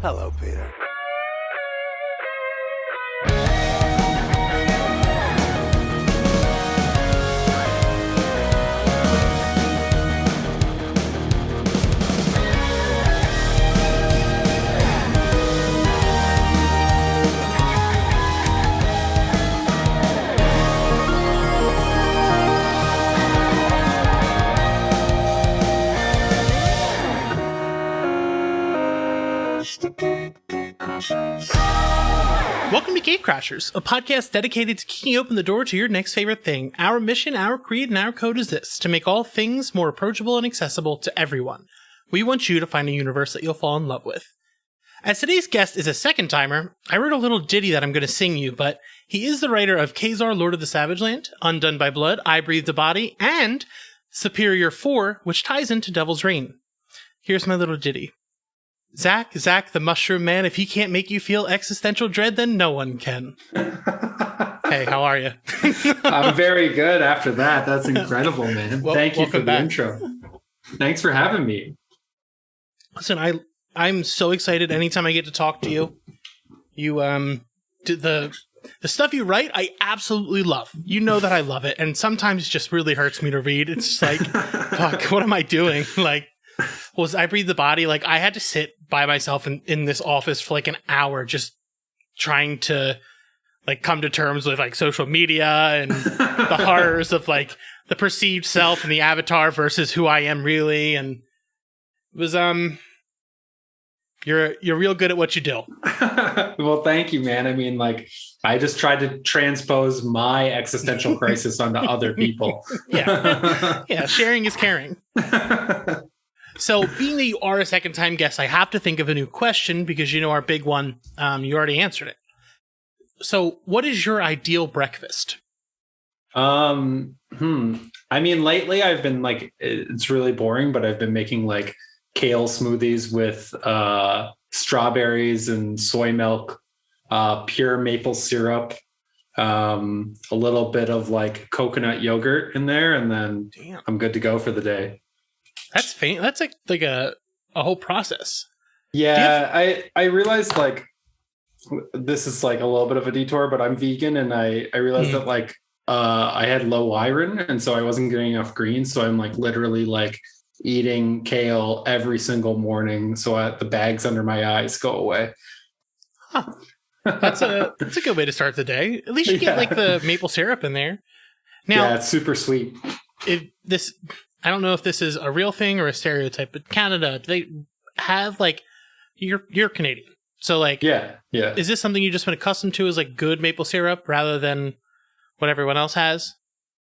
Hello, Peter. Welcome to Gatecrashers, a podcast dedicated to kicking open the door to your next favorite thing. Our mission, our creed, and our code is this: to make all things more approachable and accessible to everyone. We want you to find a universe that you'll fall in love with. As today's guest is a second-timer, I wrote a little ditty that I'm going to sing you, but he is the writer of Kazar, Lord of the Savage Land, Undone by Blood, I Breathed a Body, and Superior 4, which ties into Devil's Reign. Here's my little ditty. Zac the Mushroom Man, if he can't make you feel existential dread, then no one can. Hey, how are you? I'm very good after that. That's incredible, man. Thank you for the intro. Thanks for having me. Listen, I'm so excited anytime I get to talk to you. You, the stuff you write, I absolutely love. You know that I love it, and sometimes it just really hurts me to read. It's just like, fuck, what am I doing? Like, was I Breathe the Body? Like, I had to sit by myself in this office for like an hour just trying to like come to terms with like social media and the horrors of like the perceived self and the avatar versus who I am really. And it was you're real good at what you do. Well, thank you, man. I mean, like, I just tried to transpose my existential crisis onto other people. Yeah, sharing is caring. So, being that you are a second-time guest, I have to think of a new question because you know our big one, you already answered it. So, what is your ideal breakfast? I mean, lately I've been like, it's really boring, but I've been making like kale smoothies with strawberries and soy milk, pure maple syrup, a little bit of like coconut yogurt in there, and then I'm good to go for the day. That's That's like a whole process. Yeah, I realized like this is like a little bit of a detour, but I'm vegan, and I realized that like I had low iron, and so I wasn't getting enough greens. So I'm like literally like eating kale every single morning, so the bags under my eyes go away. Huh. That's a good way to start the day. At least you get like the maple syrup in there. Now, yeah, it's super sweet. I don't know if this is a real thing or a stereotype, but Canada, do they have like you're Canadian, so like yeah. Is this something you just been accustomed to as like good maple syrup rather than what everyone else has?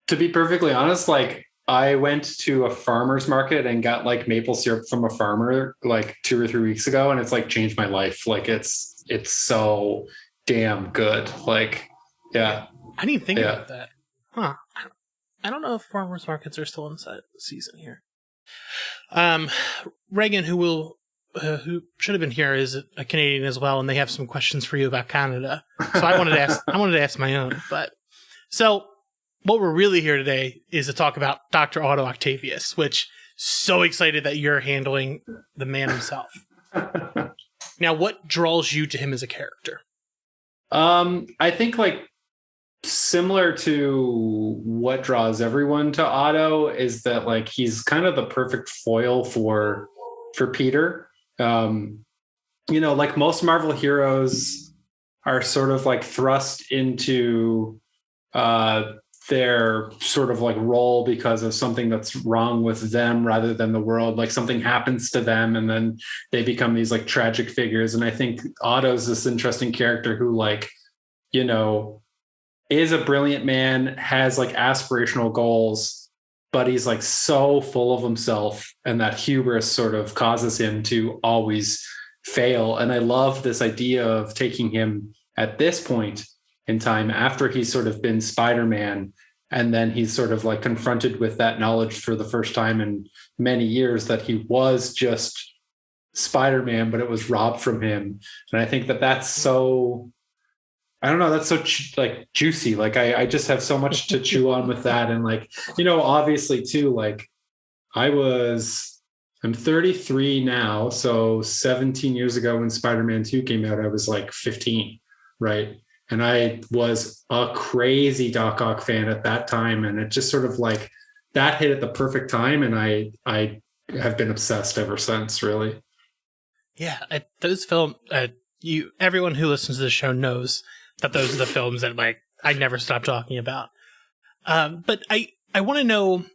To be perfectly honest, like I went to a farmer's market and got like maple syrup from a farmer like 2 or 3 weeks ago, and it's like changed my life. Like it's so damn good. Like yeah, I didn't think about that. Huh. I don't know if farmers markets are still in season here. Reagan, who should have been here, is a Canadian as well, and they have some questions for you about Canada. So I wanted to ask my own. But so what we're really here today is to talk about Doctor Otto Octavius, which so excited that you're handling the man himself. Now, what draws you to him as a character? I think like similar to what draws everyone to Otto is that like he's kind of the perfect foil for Peter. You know, like most Marvel heroes are sort of like thrust into their sort of like role because of something that's wrong with them rather than the world. Like something happens to them and then they become these like tragic figures. And I think Otto's this interesting character who like, you know, is a brilliant man, has like aspirational goals, but he's like so full of himself, and that hubris sort of causes him to always fail. And I love this idea of taking him at this point in time after he's sort of been Spider-Man, and then he's sort of like confronted with that knowledge for the first time in many years that he was just Spider-Man, but it was robbed from him. And I think that that's so, I don't know, that's so like juicy. Like I just have so much to chew on with that. And like, you know, obviously too, like I I'm 33 now. So 17 years ago when Spider-Man 2 came out, I was like 15, right? And I was a crazy Doc Ock fan at that time. And it just sort of like that hit at the perfect time. And I have been obsessed ever since, really. Yeah, those films, everyone who listens to the show knows that those are the films that like I never stop talking about. But I want to know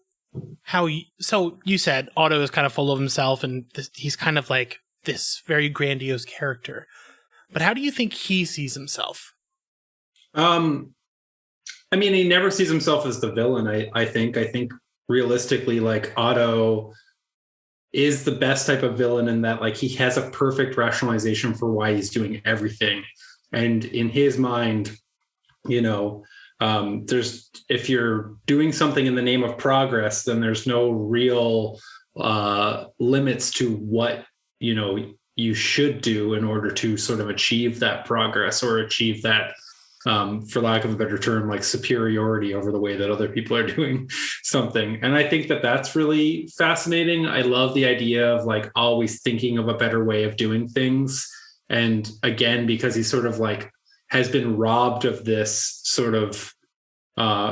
how so you said Otto is kind of full of himself and he's kind of like this very grandiose character. But how do you think he sees himself? I mean, he never sees himself as the villain. I think realistically, like Otto is the best type of villain in that like he has a perfect rationalization for why he's doing everything. And in his mind, you know, there's if you're doing something in the name of progress, then there's no real limits to what, you know, you should do in order to sort of achieve that progress or achieve that, for lack of a better term, like superiority over the way that other people are doing something. And I think that that's really fascinating. I love the idea of like always thinking of a better way of doing things. And again, because he sort of like has been robbed of this sort of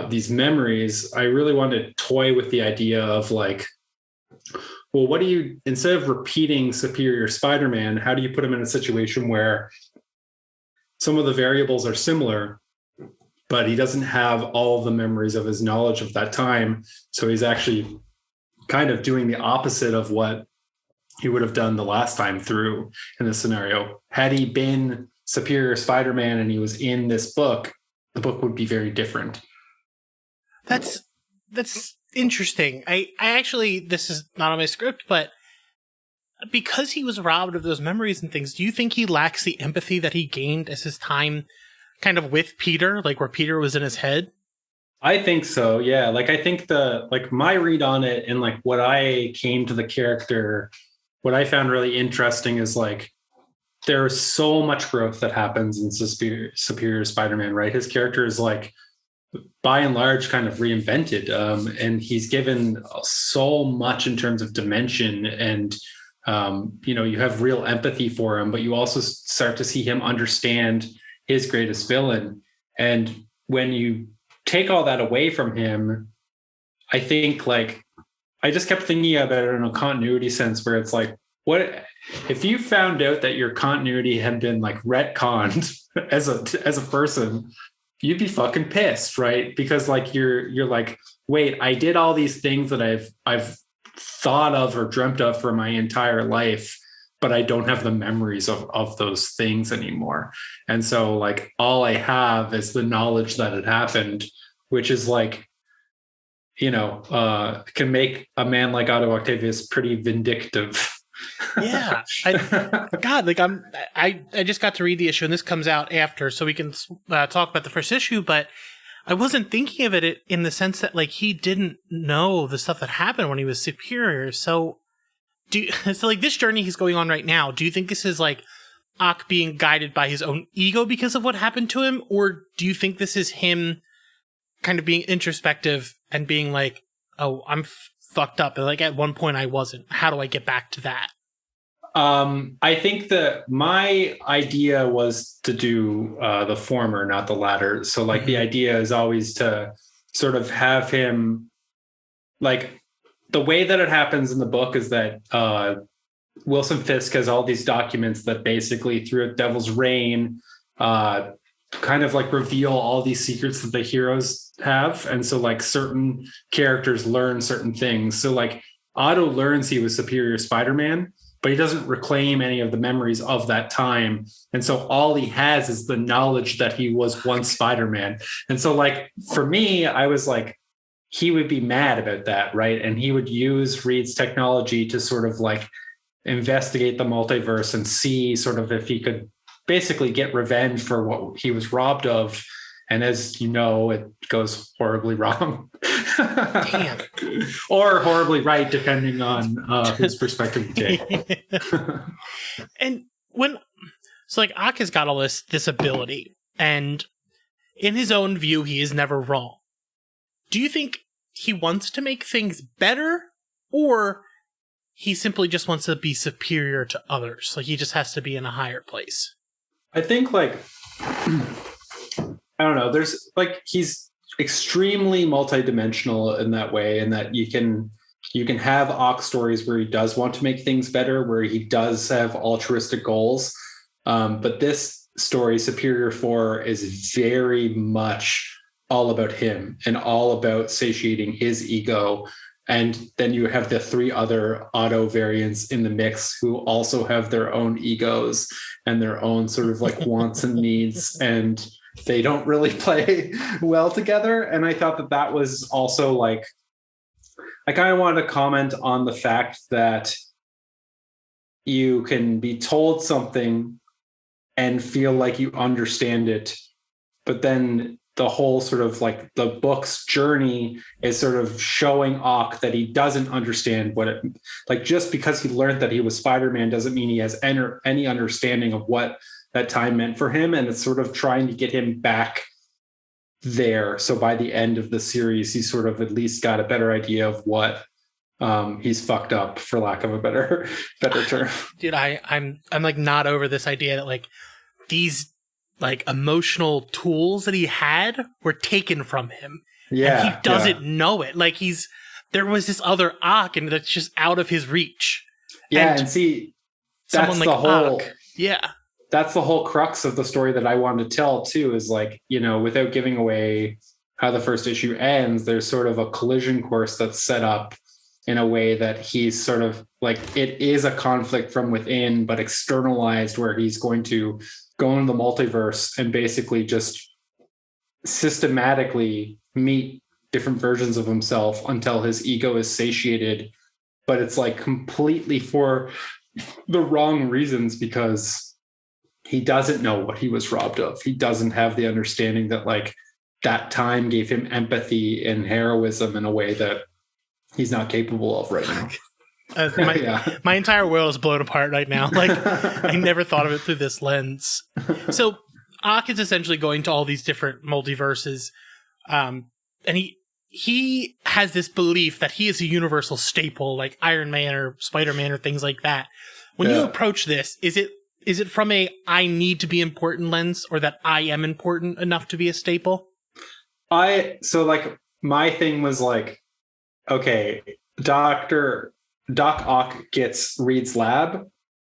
these memories, I really want to toy with the idea of like, well, what do you, instead of repeating Superior Spider-Man, how do you put him in a situation where some of the variables are similar, but he doesn't have all of the memories of his knowledge of that time. So he's actually kind of doing the opposite of what he would have done the last time through in this scenario. Had he been Superior Spider-Man and he was in this book, the book would be very different. That's interesting. I actually, this is not on my script, but because he was robbed of those memories and things, do you think he lacks the empathy that he gained as his time kind of with Peter, like where Peter was in his head? I think so. Yeah. Like, I think my read on it and like what I came to the character, what I found really interesting is like, there's so much growth that happens in Superior Spider-Man, right? His character is like, by and large, kind of reinvented. And he's given so much in terms of dimension and, you know, you have real empathy for him, but you also start to see him understand his greatest villain. And when you take all that away from him, I think like, I just kept thinking about it in a continuity sense where it's like, what if you found out that your continuity had been like retconned as a person, you'd be fucking pissed, right? Because like, you're like, wait, I did all these things that I've thought of or dreamt of for my entire life, but I don't have the memories of those things anymore. And so like all I have is the knowledge that it happened, which is like, you know, can make a man like Otto Octavius pretty vindictive. Yeah. God, like I just got to read the issue and this comes out after, so we can talk about the first issue, but I wasn't thinking of it in the sense that like he didn't know the stuff that happened when he was Superior. So so like this journey he's going on right now, do you think this is like Ock being guided by his own ego because of what happened to him? Or do you think this is him kind of being introspective and being like, oh, I'm fucked up. And like at one point I wasn't. How do I get back to that? I think that my idea was to do the former, not the latter. So like the idea is always to sort of have him, like the way that it happens in the book is that Wilson Fisk has all these documents that basically through a Devil's Reign kind of like reveal all these secrets that the heroes have. And so like certain characters learn certain things. So like Otto learns he was Superior Spider-Man, but he doesn't reclaim any of the memories of that time. And so all he has is the knowledge that he was once Spider-Man. And so like, for me, I was like, he would be mad about that, right? And he would use Reed's technology to sort of like investigate the multiverse and see sort of if he could basically get revenge for what he was robbed of. And as you know, it goes horribly wrong. Damn. Or horribly right, depending on whose perspective you take. And so like Ock has got all this ability, and in his own view, he is never wrong. Do you think he wants to make things better, or he simply just wants to be superior to others. Like, he just has to be in a higher place. I think, like, I don't know, there's, like, he's extremely multidimensional in that way, and that you can have Ock stories where he does want to make things better, where he does have altruistic goals. But this story, Superior 4, is very much all about him and all about satiating his ego. And then you have the 3 other Otto variants in the mix who also have their own egos and their own sort of like wants and needs, and they don't really play well together. And I thought that was also like, I kind of wanted to comment on the fact that you can be told something and feel like you understand it, but then the whole sort of like the book's journey is sort of showing Ock that he doesn't understand what it, like, just because he learned that he was Spider-Man doesn't mean he has any understanding of what that time meant for him. And it's sort of trying to get him back there. So by the end of the series, he's sort of at least got a better idea of what he's fucked up, for lack of a better term. Dude, I'm like not over this idea that like these like emotional tools that he had were taken from him. Yeah. And he doesn't know it. Like there was this other Ock and that's just out of his reach. Yeah. And see, that's the whole, yeah. That's the whole crux of the story that I wanted to tell too, is like, you know, without giving away how the first issue ends, there's sort of a collision course that's set up in a way that he's sort of like, it is a conflict from within, but externalized, where he's going to go into the multiverse and basically just systematically meet different versions of himself until his ego is satiated. But it's like completely for the wrong reasons, because he doesn't know what he was robbed of. He doesn't have the understanding that like that time gave him empathy and heroism in a way that he's not capable of right now. My entire world is blown apart right now. Like, I never thought of it through this lens. So Ock is essentially going to all these different multiverses, and he has this belief that he is a universal staple, like Iron Man or Spider-Man or things like that. When you approach this, is it from a I need to be important lens, or that I am important enough to be a staple? So like my thing was like, okay, Doc Ock gets Reed's lab.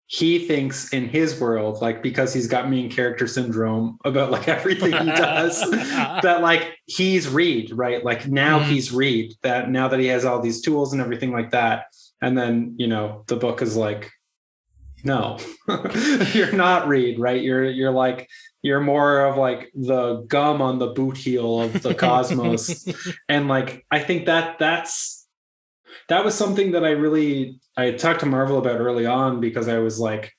He thinks in his world, like, because he's got main character syndrome about like everything he does, that like he's Reed, right? Like now he's Reed, that now that he has all these tools and everything like that. And then, you know, the book is like, no, you're not Reed, right? You're like, you're more of like the gum on the boot heel of the cosmos. And like, I think that was something that I talked to Marvel about early on, because I was like,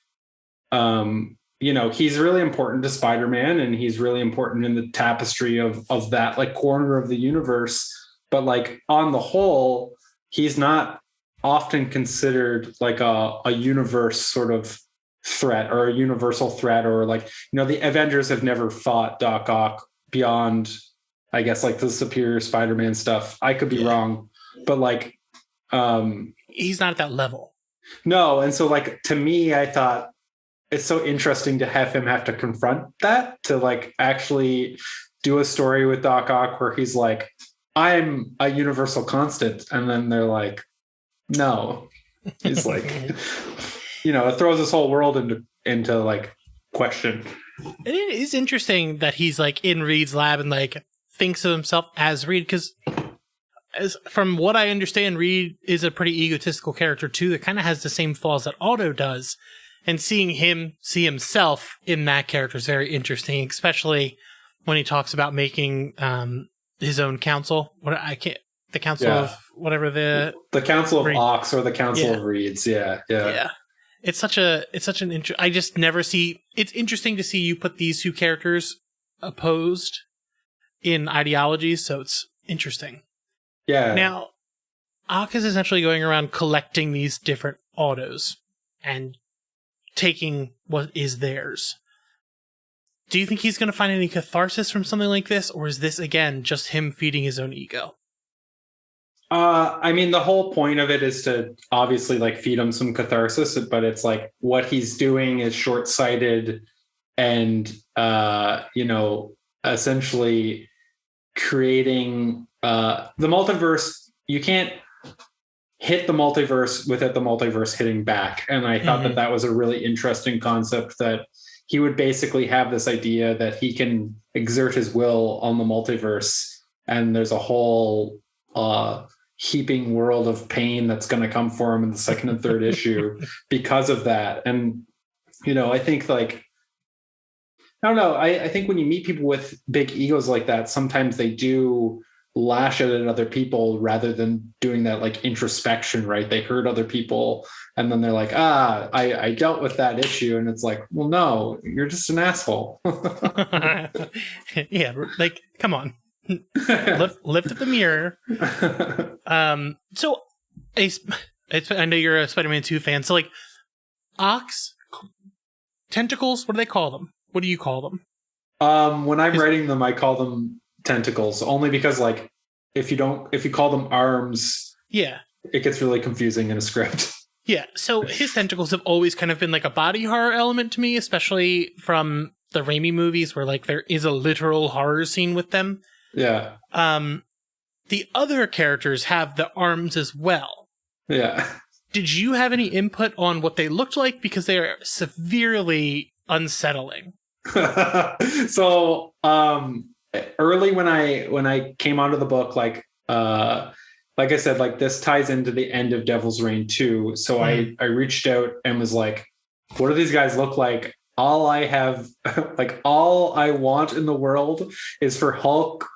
you know, he's really important to Spider-Man and he's really important in the tapestry of that like corner of the universe. But like on the whole, he's not often considered like a universe sort of threat or a universal threat, or like, you know, the Avengers have never fought Doc Ock beyond, I guess, like the Superior Spider-Man stuff. I could be wrong, but like, he's not at that level. No. And so like, to me, I thought it's so interesting to have him have to confront that, to like actually do a story with Doc Ock where he's like, I'm a universal constant. And then they're like, no, he's like, you know, it throws this whole world into like question. It is interesting that he's like in Reed's lab and like thinks of himself as Reed, because from what I understand, Reed is a pretty egotistical character too, that kind of has the same flaws that Otto does. And seeing him see himself in that character is very interesting, especially when he talks about making his own council. The council of whatever the council of Ocks, or the council of Reeds. Yeah. It's such an I just never see. It's interesting to see you put these two characters opposed in ideologies, so it's interesting. Yeah. Now, Ock is essentially going around collecting these different autos and taking what is theirs. Do you think he's going to find any catharsis from something like this, or is this, again, just him feeding his own ego? I mean, the whole point of it is to obviously like feed him some catharsis, but it's like what he's doing is short-sighted and essentially creating the multiverse. You can't hit the multiverse without the multiverse hitting back. And I thought that was a really interesting concept, that he would basically have this idea that he can exert his will on the multiverse, and there's a whole heaping world of pain that's going to come for him in the second and third issue because of that. And I think like, I don't know, I think when you meet people with big egos like that, sometimes they do lash out at other people rather than doing that like introspection, right? They hurt other people and then they're like, I dealt with that issue. And it's like, well, no, you're just an asshole. Yeah, like, come on. lift up the mirror. So I know you're a Spider-Man 2 fan, so like Ox tentacles, what do they call them? What do you call them? When I'm writing them, I call them tentacles, only because like if you call them arms, yeah, it gets really confusing in a script. Yeah, so his tentacles have always kind of been like a body horror element to me, especially from the Raimi movies where like there is a literal horror scene with them. Yeah. The other characters have the arms as well. Yeah. Did you have any input on what they looked like? Because they are severely unsettling. So early when I came onto the book, like I said, like this ties into the end of Devil's Reign 2. So I reached out and was like, what do these guys look like? All I have, like all I want in the world is for Hulk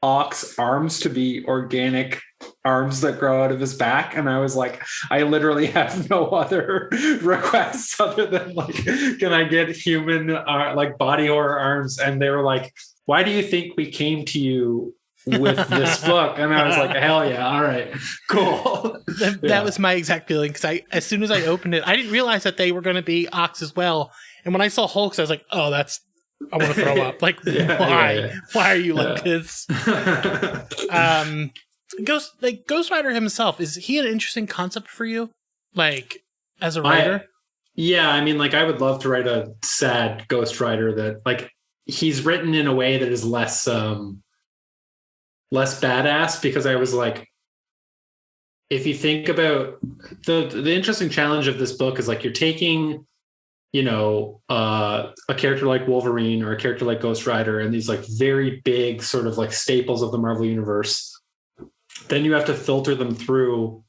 Ock's arms to be organic arms that grow out of his back. And I was like, I literally have no other requests other than like, can I get human like body horror arms? And they were like, why do you think we came to you with this book? And I was like, hell yeah, all right, cool. That was my exact feeling, because as soon as I opened it, I didn't realize that they were going to be Ox as well. And when I saw Hulks, I was like, oh, I want to throw up. Like, why? Yeah. Why are you like this? Ghost Rider himself, is he an interesting concept for you? Like, as a writer? I mean, like, I would love to write a sad Ghost Rider that, like, he's written in a way that is less badass, because I was like, if you think about the interesting challenge of this book is like you're taking, a character like Wolverine or a character like Ghost Rider and these like very big sort of like staples of the Marvel Universe. Then you have to filter them through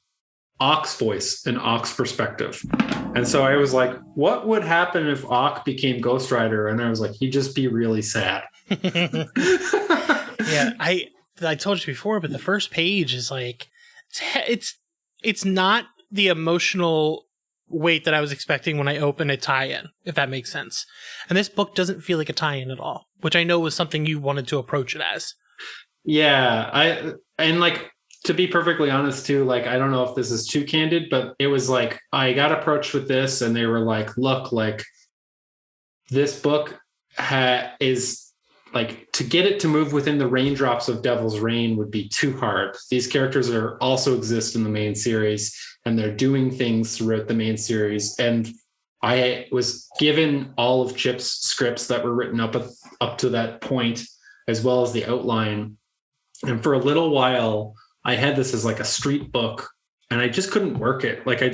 Ock's voice and Ock's perspective. And so I was like, what would happen if Ock became Ghost Rider? And I was like, he'd just be really sad. Yeah, I told you before, but the first page is like, it's not the emotional weight that I was expecting when I opened a tie-in, if that makes sense. And this book doesn't feel like a tie-in at all, which I know was something you wanted to approach it as. Yeah, and like, to be perfectly honest too, like, I don't know if this is too candid, but it was like, I got approached with this and they were like, look, like this book is like, to get it to move within the raindrops of Devil's Reign would be too hard. These characters also exist in the main series and they're doing things throughout the main series. And I was given all of Chip's scripts that were written up to that point, as well as the outline. And for a little while, I had this as like a street book and I just couldn't work it. Like, I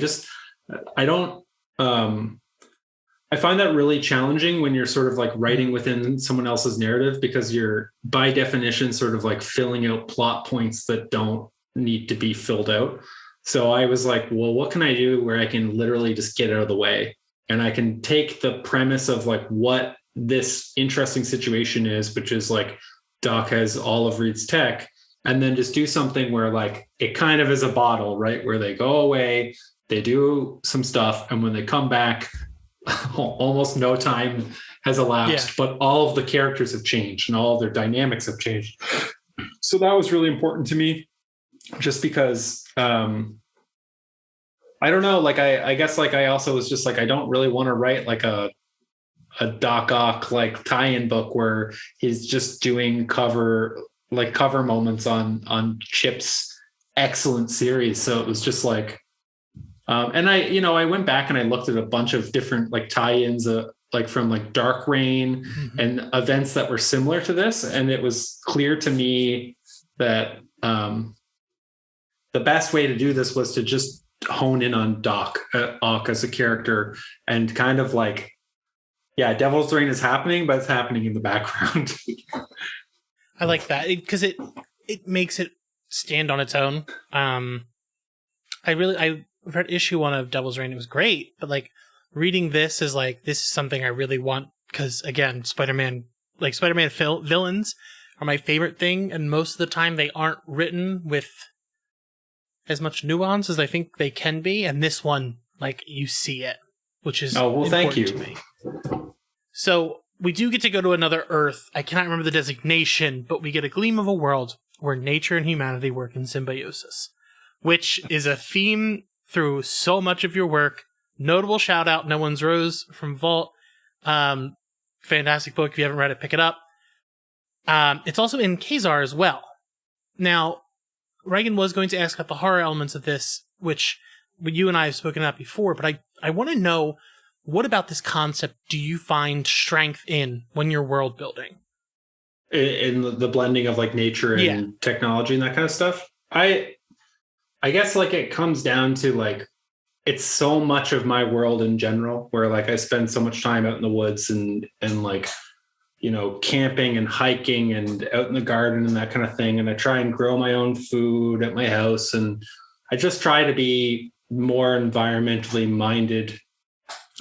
find that really challenging when you're sort of like writing within someone else's narrative, because you're by definition sort of like filling out plot points that don't need to be filled out. So I was like, well, what can I do where I can literally just get out of the way? And I can take the premise of like what this interesting situation is, which is like Doc has all of Reed's tech, and then just do something where like it kind of is a bottle, right? Where they go away, they do some stuff, and when they come back, almost no time has elapsed, but all of the characters have changed and all of their dynamics have changed. So that was really important to me, just because I don't know, like I guess like I also was just like, I don't really want to write like a Doc Ock like tie-in book where he's just doing cover moments on Chip's excellent series. So it was just like, and I went back and I looked at a bunch of different like tie-ins, like from like Dark Reign and events that were similar to this. And it was clear to me that the best way to do this was to just hone in on Doc Ock as a character and kind of like, yeah, Devil's Reign is happening, but it's happening in the background. I like that because it makes it stand on its own. I read issue 1 of Devil's Reign. It was great, but like reading this is like, this is something I really want because again, Spider-Man villains are my favorite thing, and most of the time they aren't written with as much nuance as I think they can be. And this one, like, you see it, which is thank you. To me. So we do get to go to another Earth. I cannot remember the designation, but we get a gleam of a world where nature and humanity work in symbiosis, which is a theme through so much of your work. Notable shout out, No One's Rose from Vault. Fantastic book. If you haven't read it, pick it up. It's also in Khazar as well. Now, Reagan was going to ask about the horror elements of this, which you and I have spoken about before, but I want to know, what about this concept do you find strength in when you're world building? In the blending of like nature and technology and that kind of stuff? I guess like it comes down to like, it's so much of my world in general where like I spend so much time out in the woods and like, camping and hiking and out in the garden and that kind of thing. And I try and grow my own food at my house. And I just try to be more environmentally minded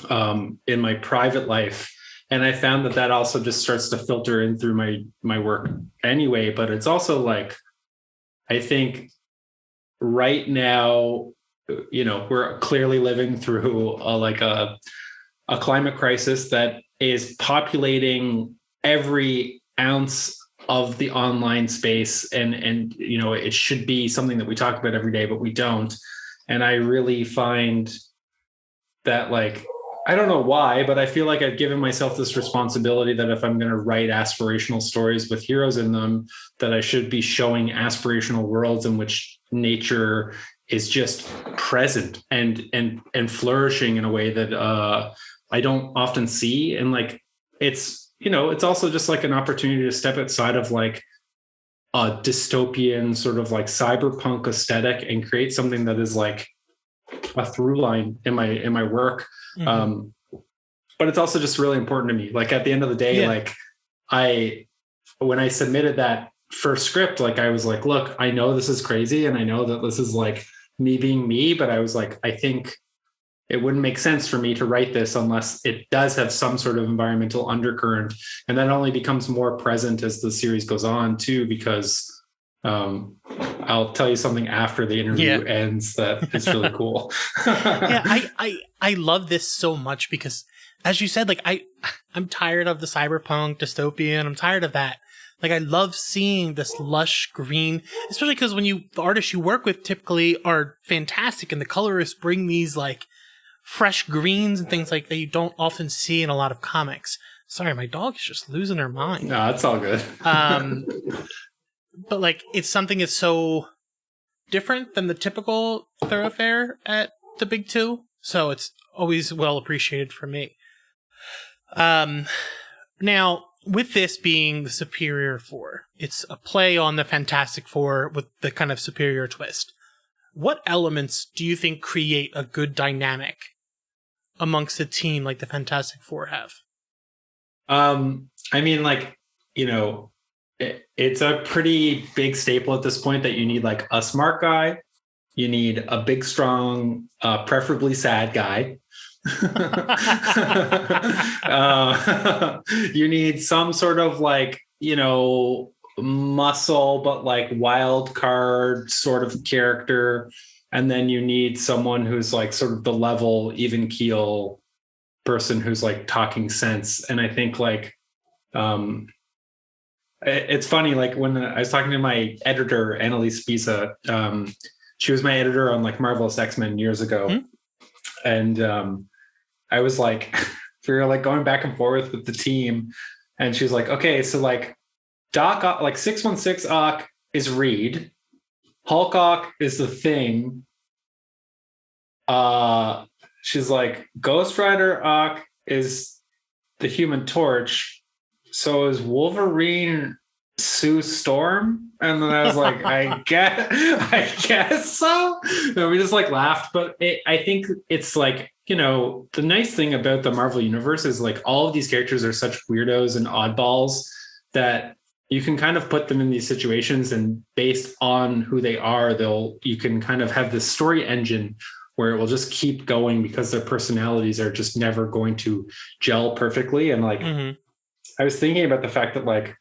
in my private life. And I found that also just starts to filter in through my work anyway. But it's also like, I think right now, we're clearly living through a climate crisis that is populating every ounce of the online space. And it should be something that we talk about every day, but we don't. And I really find that like, I don't know why, but I feel like I've given myself this responsibility that if I'm going to write aspirational stories with heroes in them, that I should be showing aspirational worlds in which nature is just present and flourishing in a way that I don't often see. And like, it's also just like an opportunity to step outside of like a dystopian sort of like cyberpunk aesthetic and create something that is like a through line in my work. But it's also just really important to me. Like at the end of the day, like when I submitted that first script, like I was like, look, I know this is crazy. And I know that this is like me being me, but I was like, I think it wouldn't make sense for me to write this unless it does have some sort of environmental undercurrent. And that only becomes more present as the series goes on too, because I'll tell you something after the interview ends that is really cool. I love this so much because, as you said, like I'm tired of the cyberpunk dystopian. I'm tired of that. Like I love seeing this lush green, especially because the artists you work with typically are fantastic, and the colorists bring these like fresh greens and things like that you don't often see in a lot of comics. Sorry, my dog is just losing her mind. No, it's all good. But like it's something that's so different than the typical thoroughfare at the big two, so it's always well appreciated for me. Now, with this being the Superior Four, it's a play on the Fantastic Four with the kind of superior twist. What elements do you think create a good dynamic amongst a team like the Fantastic Four have? I mean, like, it's a pretty big staple at this point that you need like a smart guy, you need a big, strong, preferably sad guy. You need some sort of like, muscle, but like wild card sort of character. And then you need someone who's like sort of the level, even keel person who's like talking sense. And I think like, it's funny, like when I was talking to my editor, Annalise Spisa, she was my editor on like Marvelous X-Men years ago. And I was like, we were like going back and forth with the team. And she was like, okay, so like Doc, like 616 Ock is Reed. Hulk Ock is the Thing. She's like, Ghost Rider Ock is the Human Torch. So is Wolverine Sue Storm? And then I was like, I guess so. No, we just like laughed. But I think it's like, you know, the nice thing about the Marvel Universe is like all of these characters are such weirdos and oddballs that you can kind of put them in these situations, and based on who they are, you can kind of have this story engine where it will just keep going because their personalities are just never going to gel perfectly. And like, I was thinking about the fact that like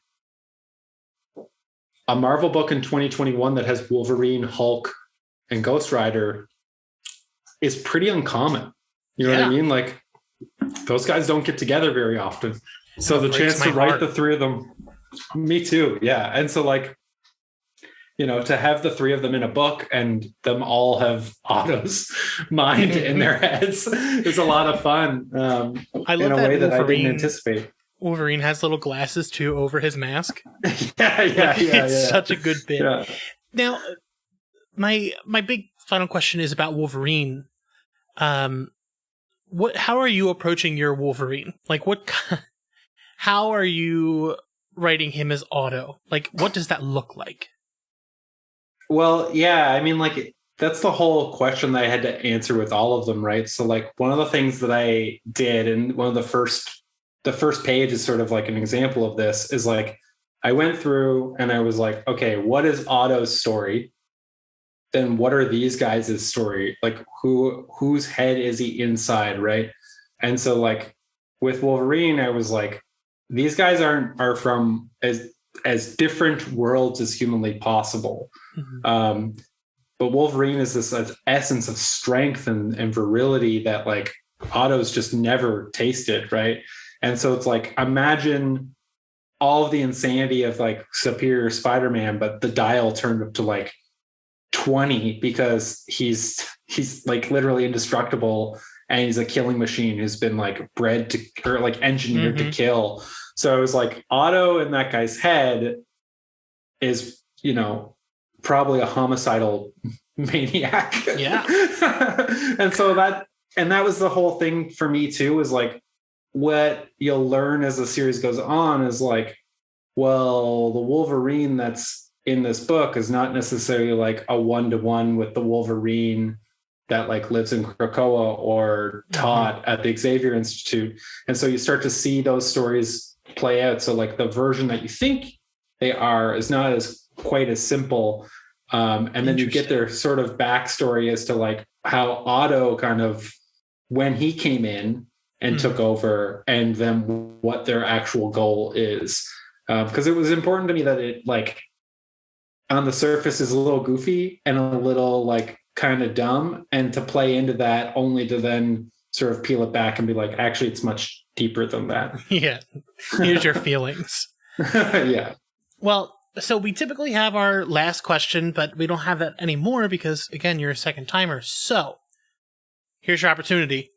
a Marvel book in 2021 that has Wolverine, Hulk, and Ghost Rider is pretty uncommon. You know what I mean? Like, those guys don't get together very often. So the chance to write the three of them, me too. Yeah. And so like, you know, to have the three of them in a book and them all have Otto's mind in their heads is a lot of fun. I love in a that way that I Wolverine, didn't anticipate. Wolverine has little glasses too over his mask. It's such a good bit. Yeah. Now, my big final question is about Wolverine. How are you approaching your Wolverine? Like, how are you writing him as Otto? Like, what does that look like? Well, yeah, I mean, like, that's the whole question that I had to answer with all of them, right? So, like, one of the things that I did, and one of the first page is sort of like an example of this, is like, I went through and I was like, okay, what is Otto's story? Then what are these guys' story? Like, whose head is he inside, right? And so, like, with Wolverine, I was like, these guys are from as different worlds as humanly possible. But Wolverine is this essence of strength and virility that like Otto's just never tasted, right? And so it's like, imagine all of the insanity of like Superior Spider-Man, but the dial turned up to like 20 because he's like literally indestructible, and he's a killing machine who's been like bred to, or like engineered to kill. So it was like Otto in that guy's head is, you know, probably a homicidal maniac. Yeah. And so that was the whole thing for me too, was like, what you'll learn as the series goes on is like, well, the Wolverine that's in this book is not necessarily like a one-to-one with the Wolverine that like lives in Krakoa or taught at the Xavier Institute. And so you start to see those stories play out. So like the version that you think they are is not as quite as simple. And then you get their sort of backstory as to like how Otto kind of, when he came in and took over, and then what their actual goal is. Because it was important to me that it like on the surface is a little goofy and a little like kind of dumb, and to play into that only to then sort of peel it back and be like, actually, it's much deeper than that. Yeah. Here's your feelings. Yeah. Well, so we typically have our last question, but we don't have that anymore because, again, you're a second timer. So here's your opportunity.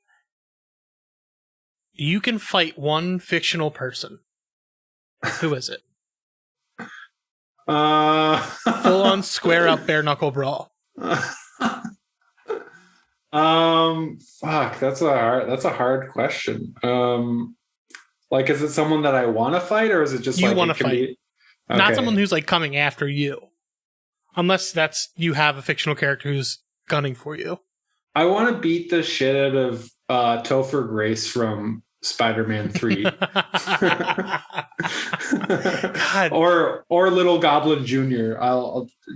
You can fight one fictional person. Who is it? Full on square up bare knuckle brawl. Fuck, that's a hard question. Like, is it someone that I want to fight, or is it just you like want to fight? Okay. Not someone who's like coming after you, unless that's you have a fictional character who's gunning for you. I want to beat the shit out of Topher Grace from Spider-Man 3. God. Or Little Goblin Jr.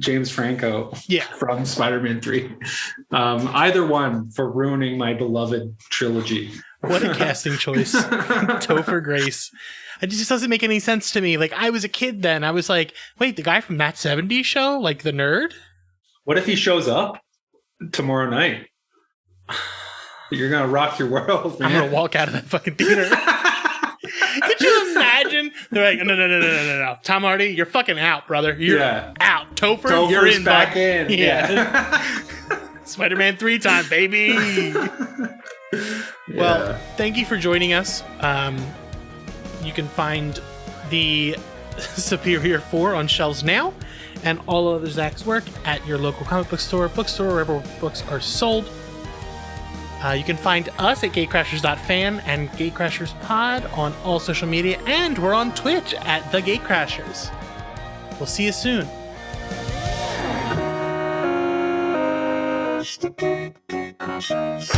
James Franco from Spider-Man 3. Either one for ruining my beloved trilogy. What a casting choice. Topher Grace. It just doesn't make any sense to me. Like, I was a kid then. I was like, wait, the guy from That 70s Show? Like, the nerd? What if he shows up tomorrow night? You're going to rock your world, man. I'm going to walk out of that fucking theater. Could you imagine? They're like, no. Tom Hardy, you're fucking out, brother. You're out. Topher's you're in. Back in. Yeah. Spider-Man 3 time, baby. Well, thank you for joining us. You can find the Superior 4 on shelves now. and all other Zac's work at your local comic book store, bookstore, wherever books are sold. You can find us at gatecrashers.fan and gatecrasherspod on all social media, and we're on Twitch at The Gatecrashers. We'll see you soon. It's the Gatecrashers.